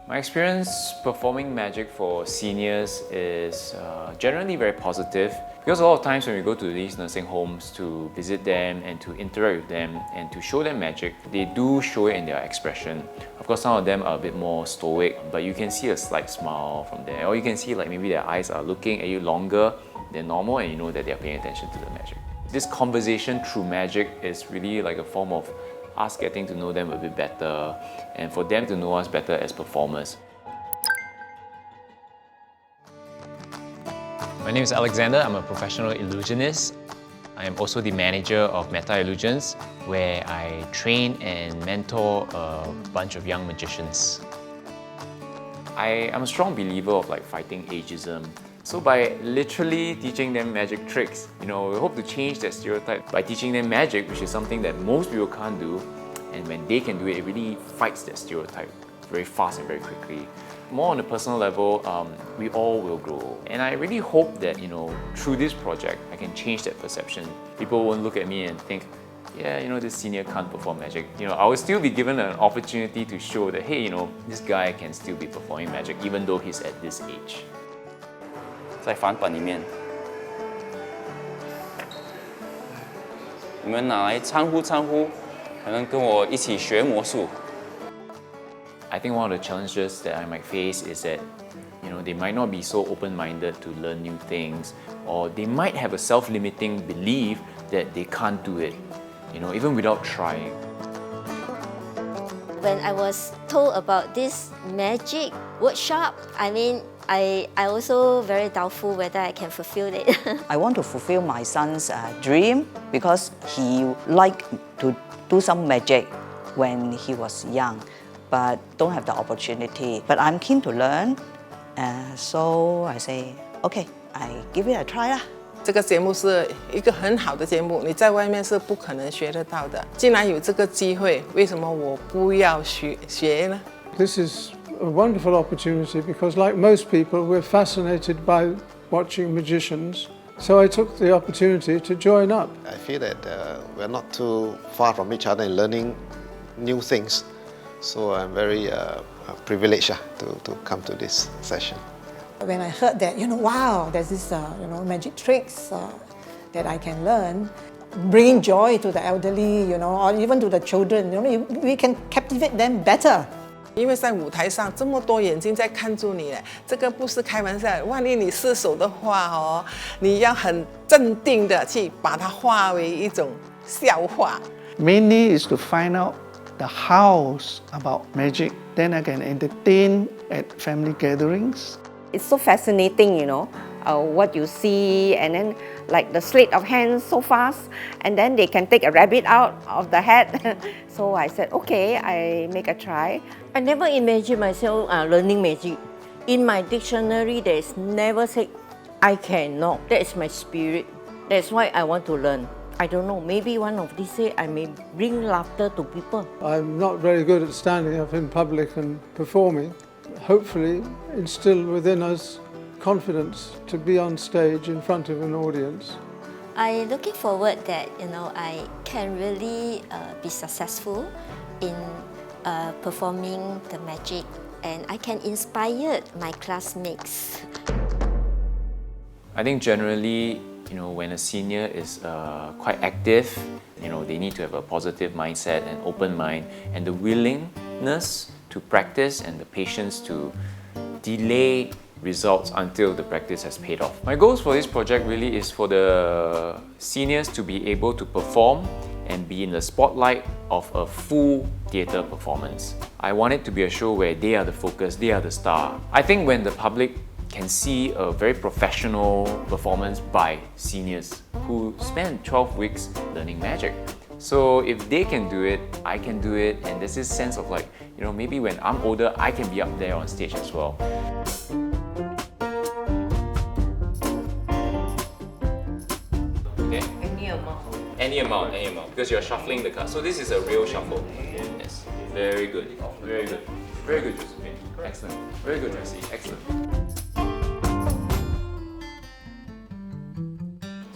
My experience performing magic for seniors is generally very positive because a lot of times when we go to these nursing homes to visit them and to interact with them and to show them magic, they do show it in their expression. Of course, some of them are a bit more stoic, but you can see a slight smile from there, or you can see like maybe their eyes are looking at you longer than normal and you know that they're paying attention to the magic. This conversation through magic is really like a form of us getting to know them a bit better and for them to know us better as performers. My name is Alexander. I'm a professional illusionist. I am also the manager of Meta Illusions, where I train and mentor a bunch of young magicians. I am a strong believer of fighting ageism. So by literally teaching them magic tricks, we hope to change that stereotype by teaching them magic, which is something that most people can't do. And when they can do it, it really fights that stereotype very fast and very quickly. More on a personal level, we all will grow. And I really hope that, through this project, I can change that perception. People won't look at me and think, yeah, this senior can't perform magic. I will still be given an opportunity to show that, hey, this guy can still be performing magic even though he's at this age. 在版本里面，你们拿来参呼，可能跟我一起学魔术。I think one of the challenges that I might face is that, they might not be so open-minded to learn new things, or they might have a self-limiting belief that they can't do it, even without trying. When I was told about this magic workshop, I also very doubtful whether I can fulfill it. I want to fulfill my son's dream because he liked to do some magic when he was young, but don't have the opportunity. But I'm keen to learn, so I say, okay, I give it a try lah. 这个节目是一个很好的节目，你在外面是不可能学得到的。既然有这个机会，为什么我不要学呢？ This is a wonderful opportunity because, like most people, we're fascinated by watching magicians. So I took the opportunity to join up. I feel that we're not too far from each other in learning new things. So I'm very privileged to come to this session. When I heard that, wow, there's this, magic tricks that I can learn, bringing joy to the elderly, or even to the children, we can captivate them better. 因为在舞台上这么多眼睛在看住你，这个不是开玩笑。万一你失手的话你要很镇定的去把它化为一种笑话。Mainly is to find out the hows about magic. Then I can entertain at family gatherings. It's so fascinating, what you see, and then like the sleight of hand so fast, and then they can take a rabbit out of the hat. So I said, okay, I make a try. I never imagined myself learning magic. In my dictionary, there's never said I cannot. That is my spirit. That's why I want to learn. I don't know, maybe one of these days I may bring laughter to people. I'm not very good at standing up in public and performing. Hopefully instill within us confidence to be on stage in front of an audience. I'm looking forward that I can really be successful in performing the magic, and I can inspire my classmates. I think generally, when a senior is quite active, they need to have a positive mindset and open mind and the willingness to practice and the patience to delay results until the practice has paid off. My goals for this project really is for the seniors to be able to perform and be in the spotlight of a full theatre performance. I want it to be a show where they are the focus, they are the star. I think when the public can see a very professional performance by seniors who spend 12 weeks learning magic. So if they can do it, I can do it, and there's this sense of maybe when I'm older, I can be up there on stage as well. Okay? Any amount, because you're shuffling the cards. So this is a real shuffle. Yes. Very good, very good. Very good, Josephine. Excellent. Very good, Jessie. Excellent.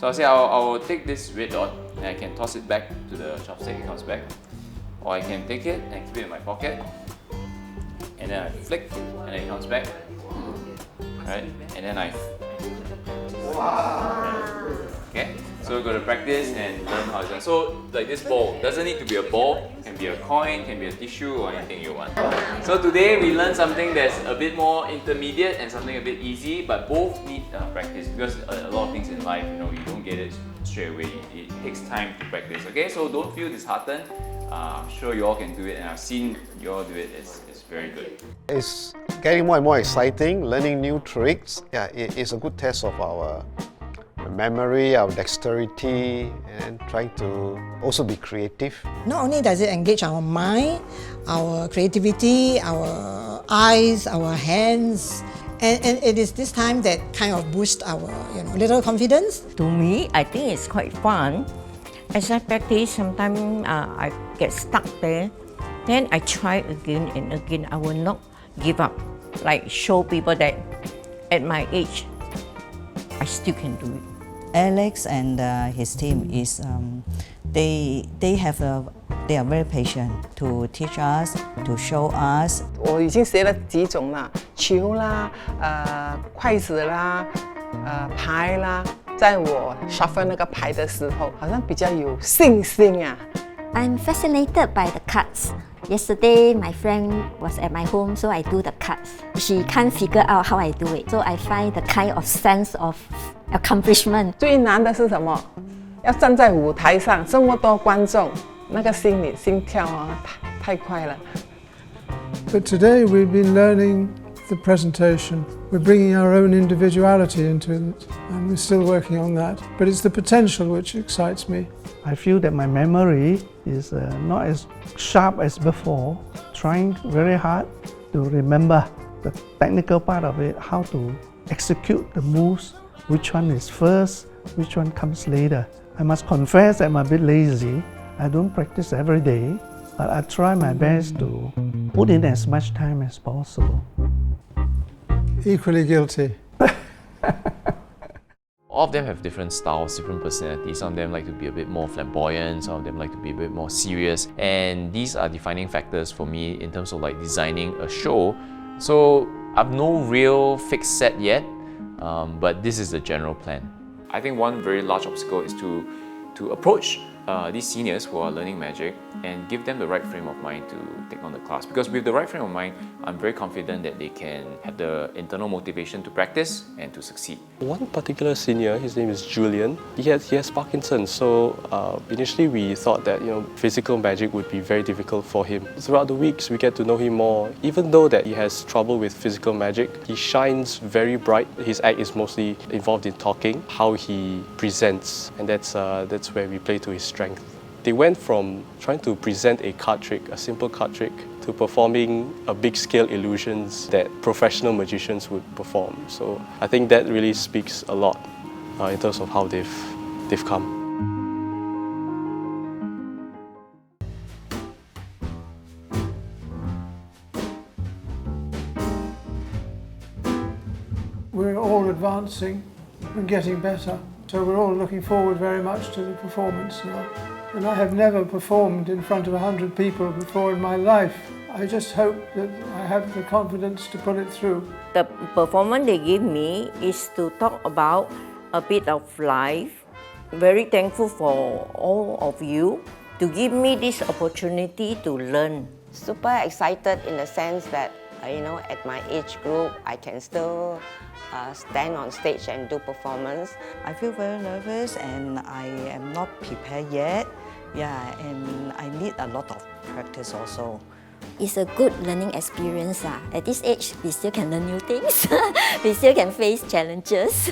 So I'll say I'll take this red dot and I can toss it back to the chopstick, it comes back. Or I can take it and keep it in my pocket. And then I flick, and then it comes back, right? And then I. Okay, so we're going to practice and learn how it's done. So, like this ball, doesn't need to be a ball, can be a coin, can be a tissue, or anything you want. So today we learned something that's a bit more intermediate and something a bit easy, but both need practice because a lot of things in life, you don't get it straight away. It takes time to practice. Okay, so don't feel disheartened. I'm sure you all can do it, and I've seen you all do it. It's very good. It's getting more and more exciting, learning new tricks. Yeah, it's a good test of our memory, our dexterity, and trying to also be creative. Not only does it engage our mind, our creativity, our eyes, our hands, and it is this time that kind of boosts our little confidence. To me, I think it's quite fun. As I practice, sometimes I get stuck there. Then I try again and again. I will not give up. Like show people that at my age, I still can do it. Alex and his team is they are very patient to teach us, to show us. 我已经学了几种啦，球啦，筷子啦，牌啦。在我 shuffle 那个牌的时候，好像比较有信心啊。I'm fascinated by the cards. Yesterday, my friend was at my home, so I do the cards. She can't figure out how I do it, so I find the kind of sense of accomplishment. 最难的是什么？要站在舞台上，这么多观众，那个心跳啊，太快了。But today we've been learning the presentation. We're bringing our own individuality into it, and we're still working on that. But it's the potential which excites me. I feel that my memory is not as sharp as before, trying very hard to remember the technical part of it, how to execute the moves, which one is first, which one comes later. I must confess that I'm a bit lazy. I don't practice every day, but I try my best to put in as much time as possible. Equally guilty. All of them have different styles, different personalities. Some of them like to be a bit more flamboyant, some of them like to be a bit more serious. And these are defining factors for me in terms of like designing a show. So I've no real fixed set yet, but this is the general plan. I think one very large obstacle is to approach these seniors who are learning magic and give them the right frame of mind to take on the class. Because with the right frame of mind, I'm very confident that they can have the internal motivation to practice and to succeed. One particular senior, his name is Julian, he has Parkinson's, so initially we thought that physical magic would be very difficult for him. Throughout the weeks we get to know him more. Even though that he has trouble with physical magic, he shines very bright. His act is mostly involved in talking, how he presents, and that's where we play to his strength. They went from trying to present a card trick, a simple card trick, to performing a big-scale illusions that professional magicians would perform. So I think that really speaks a lot in terms of how they've come. We're all advancing and getting better, so we're all looking forward very much to the performance now. And I have never performed in front of 100 people before in my life. I just hope that I have the confidence to put it through. The performance they give me is to talk about a bit of life. Very thankful for all of you to give me this opportunity to learn. Super excited in the sense that, at my age group, I can still stand on stage and do performance. I feel very nervous and I am not prepared yet. Yeah, and I need a lot of practice also. It's a good learning experience. At this age, we still can learn new things. We still can face challenges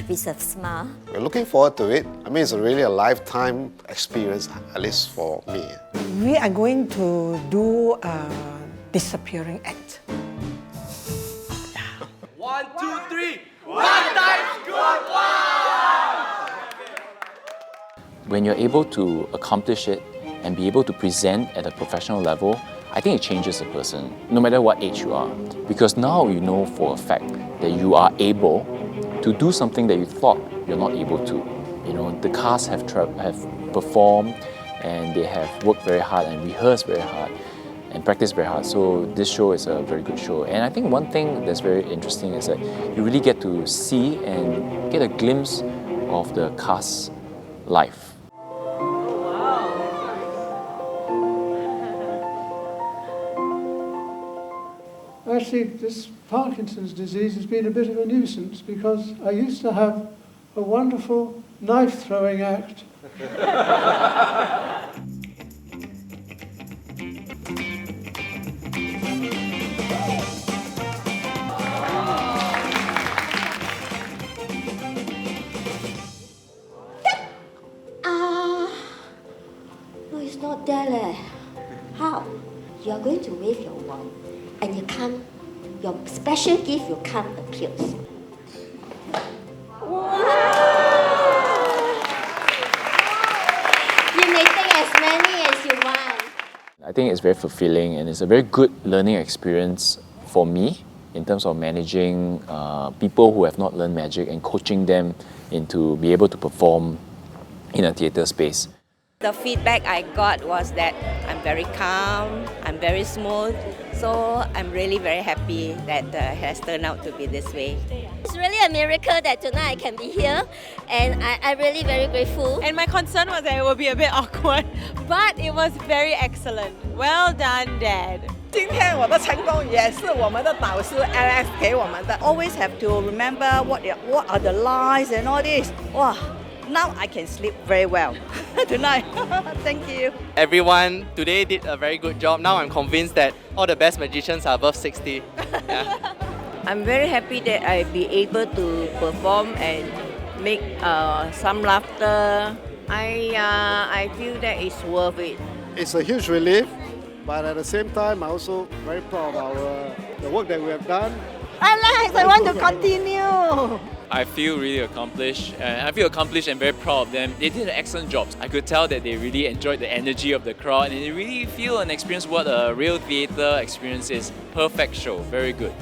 with a smile. We're looking forward to it. I mean, it's really a lifetime experience, at least for me. We are going to do a disappearing act. 1, 2, 3. 1 times good one! When you're able to accomplish it and be able to present at a professional level, I think it changes a person, no matter what age you are. Because now you know for a fact that you are able to do something that you thought you're not able to. The cast have performed and they have worked very hard and rehearsed very hard. and practice very hard. So this show is a very good show. And I think one thing that's very interesting is that you really get to see and get a glimpse of the cast's life. Actually, this Parkinson's disease has been a bit of a nuisance because I used to have a wonderful knife-throwing act. No, it's not there leh. How? You are going to wave your wand and you can't, your special gift you can't appear. You may take as many as you want. I think it's very fulfilling and it's a very good learning experience for me in terms of managing people who have not learned magic and coaching them into be able to perform in a theatre space. The feedback I got was that I'm very calm, I'm very smooth, so I'm really very happy that it has turned out to be this way. It's really a miracle that tonight I can be here, and I'm really very grateful. And my concern was that it would be a bit awkward, but it was very excellent. Well done, Dad. 今天我的成功也是我们的导师 Alex 给我们的。 Always have to remember what are the lines and all this. Wow, now I can sleep very well tonight. Thank you. Everyone today did a very good job. Now I'm convinced that all the best magicians are above 60. Yeah. I'm very happy that I be able to perform and make some laughter. I feel that it's worth it. It's a huge relief, but at the same time, I'm also very proud of the work that we have done. Alex, I want to continue. I feel really accomplished. I feel accomplished and very proud of them. They did an excellent job. I could tell that they really enjoyed the energy of the crowd and they really feel and experience what a real theatre experience is. Perfect show, very good.